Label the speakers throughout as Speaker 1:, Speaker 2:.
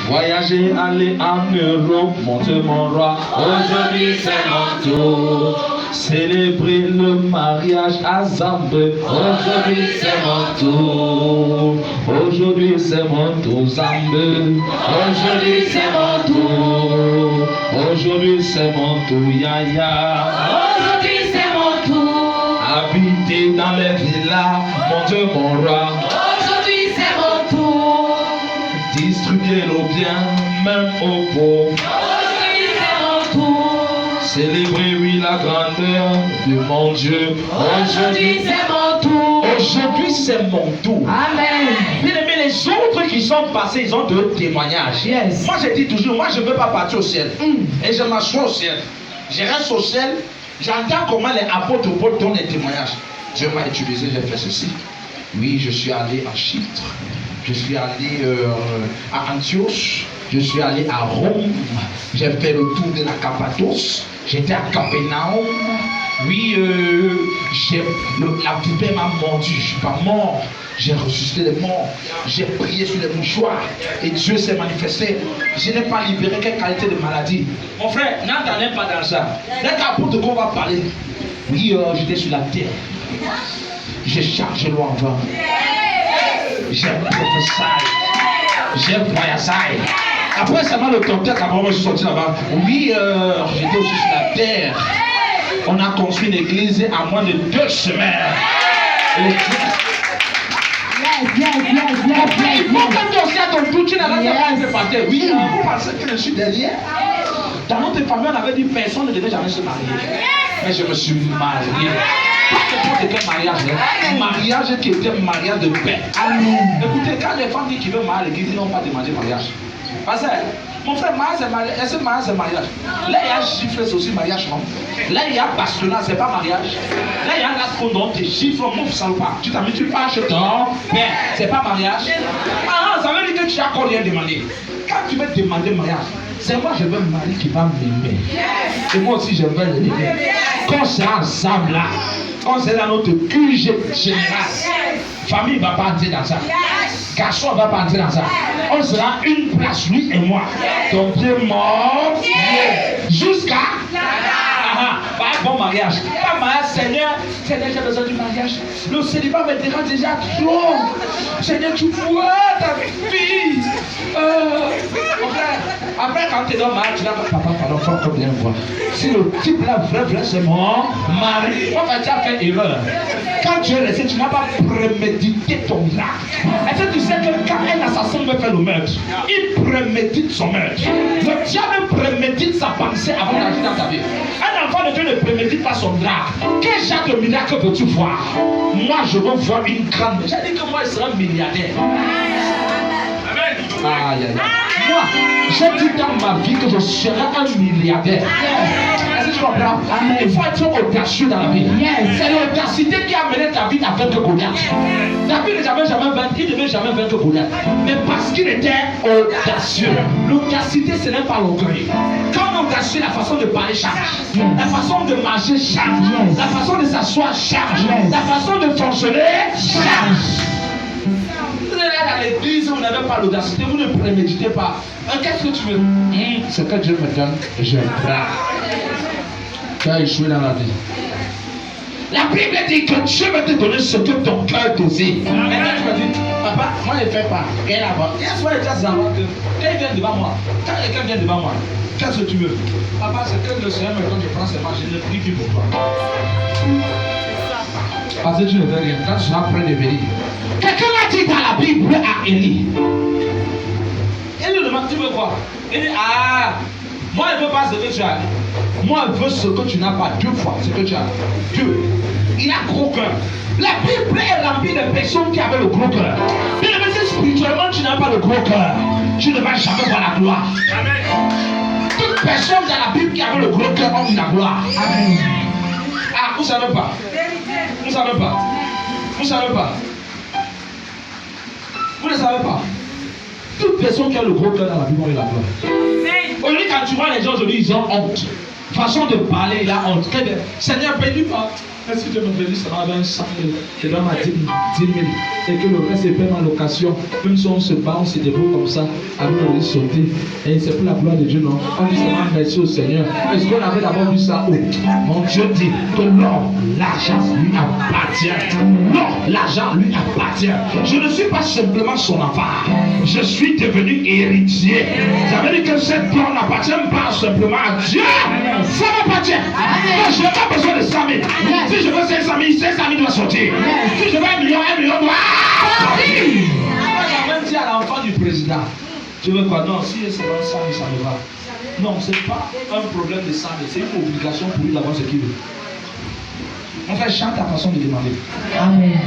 Speaker 1: Voyager, aller en Europe, monter mon roi. Aujourd'hui c'est mon tour. Célébrer le mariage à Zambé. Aujourd'hui c'est mon tour. Aujourd'hui c'est mon tour Zambé. Aujourd'hui c'est mon tour. Aujourd'hui c'est mon tour Yaya.
Speaker 2: Aujourd'hui c'est mon tour.
Speaker 1: Habiter dans les villas, monter mon roi.
Speaker 2: Aujourd'hui c'est mon tour.
Speaker 1: Distribuer le bien, même aux pauvres.
Speaker 2: Aujourd'hui c'est mon tour.
Speaker 1: Célébrer, oui, la grandeur de mon Dieu.
Speaker 2: Aujourd'hui c'est mon tour.
Speaker 1: Aujourd'hui, c'est mon tour.
Speaker 2: Amen.
Speaker 1: Bien aimé, les autres qui sont passés, ils ont deux témoignages.
Speaker 2: Yes.
Speaker 1: Moi, je dis toujours, moi, je ne veux pas partir au ciel. Et je m'assois au ciel. Je reste au ciel. J'entends comment les apôtres Paul donnent des témoignages. Dieu m'a utilisé, j'ai fait ceci. Oui, je suis allé en Chypre. Je suis allé à Antioche. Je suis allé à Rome. J'ai fait le tour de la Cappadoce. J'étais à Capernaum. Oui, la vipère m'a mordu. Je ne suis pas mort. J'ai ressuscité les morts. J'ai prié sur les mouchoirs. Et Dieu s'est manifesté. Je n'ai pas libéré quelle qualité de maladie. Mon frère, n'entendez pas dans ça. Dès qu'apôtre qu'on va parler. Oui, j'étais sur la terre. J'ai chargé l'eau en vent. J'ai prophétisé. J'ai voyagé. Après seulement le docteur, quand je suis sorti là-bas. Oui, j'étais aussi sur la terre. On a construit une église en moins de 2 semaines. Il faut que tu aussi à ton tour, tu n'as pas partir. Oui, vous pensez que je suis derrière. Dans notre famille, on avait dit personne ne devait jamais se marier. Mais je me suis marié. Pas n'importe quel mariage, mariage qui était mariage de paix. Amen. Écoutez, quand les femmes disent qu'ils veulent marier l'église, ils n'ont pas demandé mariage. Parce que mon frère, mariage c'est mariage. Est-ce que mariage c'est mariage? Là, il y a gifle, c'est aussi mariage, non? Là, il y a bastonnage, c'est pas mariage. Là, il y a la condom, tes gifles, mouf, ça pas. Tu t'habitues pas chez ton père, c'est pas mariage. Ah, ça veut dire que tu as encore rien demandé. Quand tu veux demander mariage, c'est moi, je veux un mari qui va m'aimer. Et moi aussi, je veux l'aimer. Quand c'est ensemble là, quand c'est dans notre QG général, famille ne va pas entrer dans ça. Garçon ne va pas entrer dans ça. On sera une place, lui et moi. Donc, Dieu mort, jusqu'à pas un bon mariage. Pas mariage, Seigneur, j'ai besoin du mariage. Le célibat me dérange déjà trop. Seigneur, tu vois ta fille. Mon frère, après quand tu es dans le mariage, tu dis papa, pardon, faut encore bien voir. Si le type là, vrai, c'est mon mari, en fait, tu as fait erreur. Quand tu es resté, tu n'as pas prémédité ton acte. Est-ce que tu sais que quand un assassin veut faire le meurtre, il prémédite son meurtre. Le diable prémédite sa pensée avant d'agir dans ta vie. Un enfant de Dieu ne prémédite pas son drap. Quel genre de miracle veux-tu voir? Moi, je veux voir une grande. J'ai dit que moi, je serai milliardaire. Aïe, aïe, aïe. Moi, j'ai dit dans ma vie que je serai un milliardaire. Est-ce que tu comprends? Il faut être audacieux dans la vie. C'est l'audacité qui a mené ta vie à vaincre Goliath. David ne devait jamais vaincre, il ne devait jamais vaincre Goliath. Mais parce qu'il était audacieux. L'audacité, ce n'est pas l'orgueil. Quand audacieux, la façon de parler change. La façon de manger change. La façon de s'asseoir change. La façon de fonctionner change. Vous êtes là dans l'église, vous n'avez pas l'audacité, vous ne préméditez pas. Qu'est-ce que tu veux? Ce que Dieu me donne, je prends. Tu as échoué dans la vie. La Bible dit que Dieu va te donner ce que ton cœur désire. Maintenant tu me dis, papa, moi je ne fais pas. Rien à voir. Hier soir, quand il vient devant moi, quand quelqu'un vient devant moi, qu'est-ce que tu veux? Papa, c'est que le Seigneur me donne, je prends seulement, je ne prie plus pour toi. Parce que tu ne veux rien. Quand tu seras prêt de venir. Quelqu'un a dit dans la Bible à Élie. Il lui demande, tu veux quoi? Il dit, moi je ne veux pas ce que tu as. Moi je veux ce que tu n'as pas 2 fois ce que tu as. Dieu, il a gros cœur. La Bible est remplie de personnes qui avaient le gros cœur. Bien aimé, si spirituellement tu n'as pas le gros cœur, tu ne vas jamais voir la gloire. Amen. Toute personne dans la Bible qui avait le gros cœur ont eu la gloire. Amen. Vous ne savez pas. Vous ne savez pas. Vous ne savez pas. Vous ne savez pas. Toute personne qui a le gros cœur dans la Bible a eu la gloire. Aujourd'hui, quand tu vois les gens aujourd'hui, ils ont honte. Façon de parler, il a honte. Seigneur, bénis-moi. Mais si Dieu me bénit seulement avec 100 000, je donne ma 10 000, et que le reste est payé en location, même si on se bat, on se débrouille comme ça, avec le risque sauter, et c'est pour la gloire de Dieu, non? On dit seulement merci au Seigneur. Est-ce qu'on avait d'abord vu ça? Oh, mon Dieu dit que l'or, l'argent lui appartient. L'or, l'argent lui appartient. Je ne suis pas simplement son enfant, je suis devenu héritier. Ça veut dire que cet or n'appartient pas simplement à Dieu, ça m'appartient. Donc je n'ai pas besoin de 100 000. Si je veux 500 000, 500 000 doit sortir. Si je veux 1 million, 1 million doit sortir. Moi, j'ai même dit à l'enfant du président, tu veux quoi? Non, si c'est 100 000, ça me va. Non, ce n'est pas un problème de 100 000, c'est une obligation pour lui d'avoir ce qu'il veut. On fait chante ta façon de demander.
Speaker 2: Amen.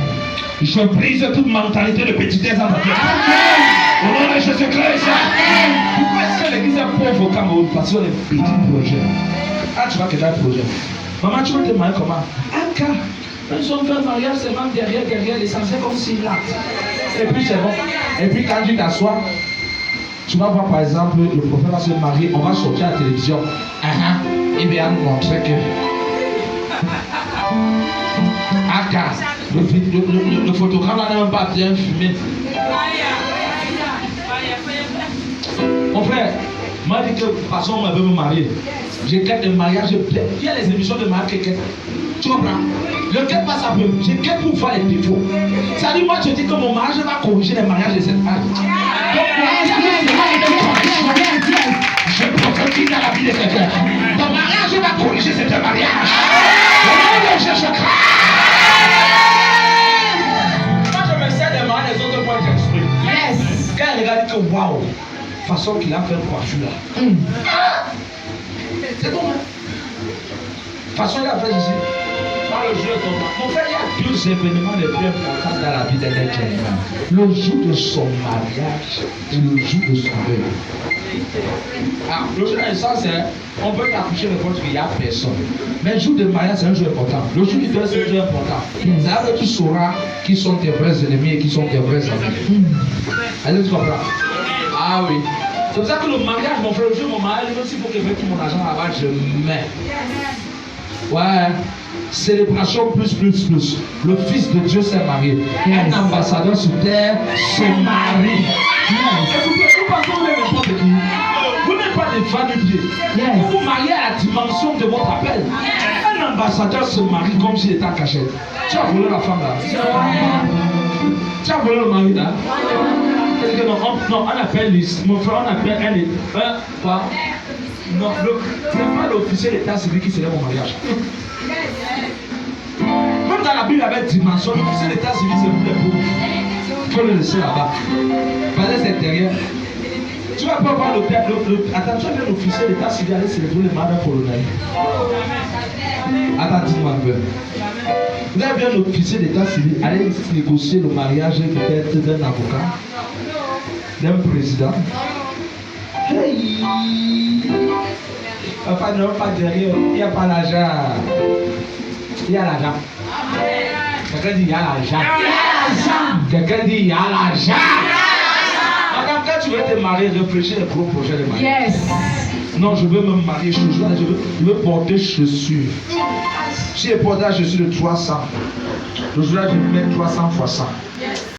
Speaker 1: Je brise toute mentalité de petitesse en notre vie. Au nom de Jésus-Christ. Pourquoi est-ce que l'église est pauvre au Cameroun? Parce qu'on est petit projet. Ah, tu vas créer un projet. Maman, tu veux te marier comment? Aka. Ils ont fait un mariage seulement derrière l'essentiel comme s'il l'a. Et puis c'est bon. Et puis quand tu t'assois, tu vas voir par exemple le prophète va se marier, on va sortir à la télévision. Il va nous montrer que Aka, le photographe n'a même pas bien fumé. Mon frère, m'a dit que de toute façon on veut me marier. J'ai quête de mariage, il y a les émissions de mariage qui quête. Tu comprends? Le quête passe un peu. J'ai quête pour voir les défauts. Ça dit, moi je dis que mon mariage va corriger les mariages de cette femme. Donc je prophétise dans la vie de quelqu'un. Ton mariage va corriger ce mariage. Au nom de Jésus-Christ. Moi je me sers des mariages des autres pour être exprès. Yes. Quand elle regarde que waouh, façon qu'il a fait le coiffure là. C'est bon, hein? Façon il a fait ici. Dans le jour de ton mariage. Mon frère, il y a deux événements les plus importants dans la vie d'un être humain. Le jour de son mariage et le jour de son deuil. Ah, le jour de naissance, c'est on peut t'accoucher le ventre qu'il n'y a personne. Mais le jour de mariage, c'est un jour important. Le jour du deuil, c'est un jour important. C'est-à-dire que tu sauras qui sont tes vrais ennemis et qui sont tes vrais amis. Est-ce que tu comprends? Ah oui. C'est pour ça que le mariage, mon frère, le jour de mon mariage, même s'il faut que je mette mon argent là-bas, je mets. Ouais. Célébration plus. Le Fils de Dieu s'est marié. Un ambassadeur sur terre se marie. Écoutez, nous passons n'importe qui. Vous n'êtes pas des vanité. Vous vous mariez à la dimension de votre appel. Un ambassadeur se marie comme s'il était en cachette. Tu as volé la femme là. Tu as volé le mari là. Non, on appelle mon frère, on appelle quoi? Non, c'est pas l'officier d'état civil qui célèbre mon mariage. Même dans la Bible, il y avait dimension. L'officier d'état civil, c'est pour les pauvres. Il faut le laisser là-bas. Palais intérieur. Tu vas pas voir attends, tu as l'officier d'état civil aller célébrer le mariage colonel. Attends, dis-moi un peu. Vous avez un officier d'état civil aller négocier le mariage peut-être d'un avocat, d'un président. Hey! Papa ne va pas derrière, il n'y a pas l'argent. Il y a l'argent. Quelqu'un dit il y a l'argent. Quelqu'un dit il y a l'argent. Madame, quand tu veux te marier, réfléchis les gros projets de mariage. Yes. Non, je veux me marier, je veux porter chaussures. Si je porte la chaussure de 300, le jour-là, je vais mettre 300 fois 100.